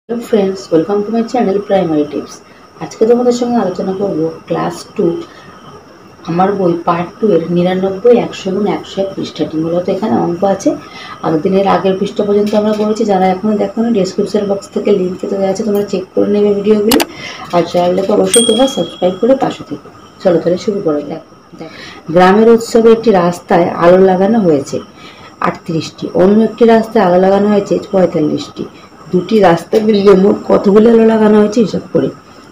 Hello friends, welcome to my channel primary tips. आज के তোমাদের সঙ্গে আলোচনা করব ক্লাস 2 আমার বই পার্ট 2 এর 99 100 গুণ 101 পৃষ্ঠাটি। মূলত এখানে অঙ্ক আছে। দিনের আগের পৃষ্ঠা পর্যন্ত আমরা করেছি। যারা এখনো দেখোনি ডেসক্রিপশন বক্স থেকে লিংক দেওয়া আছে, তোমরা চেক করে নেবে ভিডিওগুলো। আর চ্যানেলটাকে অবশ্যই তোমরা সাবস্ক্রাইব করে পাশে থেকো। চলো তাহলে শুরু করা যাক। গ্রামের উৎসবে একটি রাস্তায় আলো লাগানো হয়েছে 38টি, অন্য একটি রাস্তায় আলো লাগানো হয়েছে 45টি। দুটি রাস্তা মিলিয়ে মোট কতগুলি আলো লাগানো হয়েছে হিসাব করি।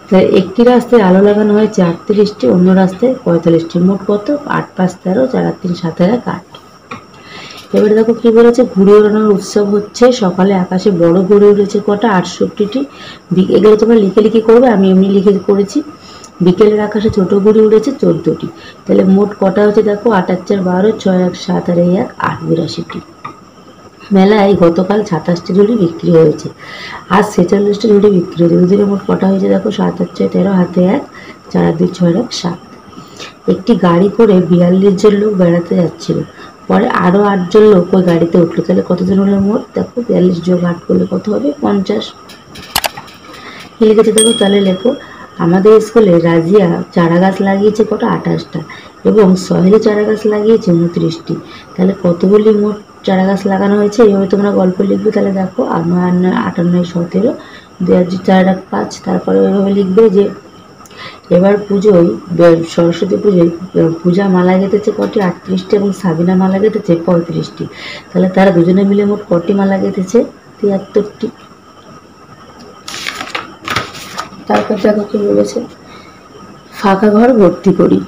তাই একটি রাস্তায় আলো লাগানো হয়েছে 38টি, অন্য রাস্তায় 45টি। মোট কত? 8 5 13, 4 আর 3 7 আর 8। এবারে দেখো কি বলেছে, ঘুড়ি ওড়ানোর উৎসব হচ্ছে। সকালে আকাশে বড় ঘুড়ি উড়েছে কটা? 68টি। এগুলো তোমরা লিখে লিখে করবে, আমি এমনি লিখে করেছি। বিকেলের আকাশে ছোট ঘুড়ি উড়েছে 14টি। তাহলে মোট কটা হচ্ছে দেখো, 8 আর 4 12, 6 আর 7 আর 1 8, 82টি। মেলায় গতকাল 27টি ঝুড়ি বিক্রি হয়েছে, আজ 46টি ঝুড়ি বিক্রি হয়েছে। দুদিনে মোট কটা হয়েছে দেখো, 7 আর 6 13, হাতে 1, 4 আর 2 6 আর 1 7। একটি গাড়ি করে 42 জন লোক বেড়াতে যাচ্ছিল। পরে আরো 8 জন লোক ওই গাড়িতে উঠলো। তাহলে কতজন হলো মোট? দেখো 42 যোগ 8 করলে কত হবে? 50। কি লিখেছে দেখো, তাহলে লেখো, আমাদের স্কুলে রাজিয়া চারা গাছ লাগিয়েছে কটা? 28টা, এবং সহেলি চারা গাছ লাগিয়েছে 29টি। তাহলে কতগুলি মোট চারা গাছ লাগানো হয়েছে? এইভাবে তোমরা গল্প লিখবে। তাহলে দেখো, 8 9 8 9 17, 2 4 5। তারপরে ওইভাবে লিখবে যে এবার পুজোয়, সরস্বতী পুজোয় পূজা মালা গেঁথেছে কটি? 38টি, এবং সাবিনা মালা গেঁথেছে 35টি। তাহলে তারা দুজনে মিলে মোট কটি মালা গেঁথেছে? 73টি। তারপর দেখো কি বলেছে, ফাঁকা ঘর ভর্তি করি।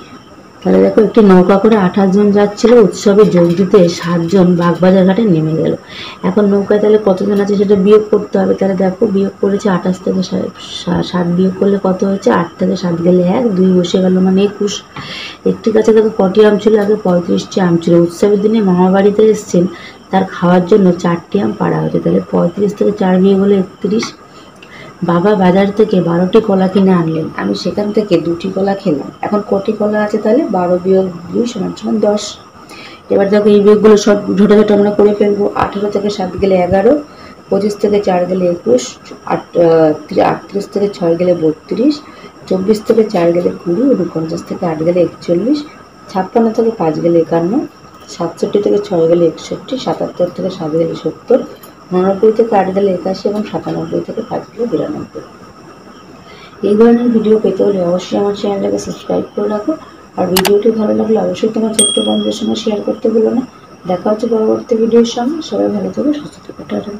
তাহলে দেখো, একটি নৌকা করে 28 জন যাচ্ছিল। উৎসবে যোগ দিতে 7 জন বাগবাজার ঘাটে নেমে গেল। এখন নৌকায় তাহলে কতজন আছে সেটা বিয়োগ করতে হবে। তাহলে দেখো, বিয়োগ করেছে 28 থেকে 7 বিয়োগ করলে কত হয়েছে? 8 থেকে 7 গেলে 1, 2 বসে গেল মানে 21। একটি গাছে দেখো কটি আম ছিল? আগে 35টি আম ছিল। উৎসবের দিনে মামা বাড়িতে এসছেন, তার খাওয়ার জন্য 4টি আম পাড়া হয়েছে। তাহলে 35 থেকে 4 বিয়োগ হলে 31। বাবা বাজার থেকে 12টি কলা কিনে আনলেন, আমি সেখান থেকে 2টি কলা খেলাম। এখন কটি কলা আছে? তাহলে 12 বিয়োগ 2 = 10। এবার দেখো, এই বিয়োগগুলো সব ছোট ছোট আমরা করে ফেলবো। 18 থেকে 7 গেলে 11, 25 থেকে 4 গেলে 21, 38 থেকে 6 গেলে 32, 24 থেকে 4 গেলে 20, 49 থেকে 8 গেলে 41, 56 থেকে 5 গেলে 51, 67 থেকে 6 গেলে 61, 77 থেকে 7 গেলে 70, 99 থেকে 8 গেলে 81, এবং 97 থেকে 5 গেলে 92। এই ধরনের ভিডিও পেতে হলে অবশ্যই আমার চ্যানেলটাকে সাবস্ক্রাইব করে রাখো। আর ভিডিওটি ভালো লাগলে অবশ্যই তোমার ছোট্ট বন্ধুদের সঙ্গে শেয়ার করতে ভুলো না। দেখা হচ্ছে পরবর্তী ভিডিওর সঙ্গে। সবাই ভালো থেকো, সুস্থ থেকো। টাটা।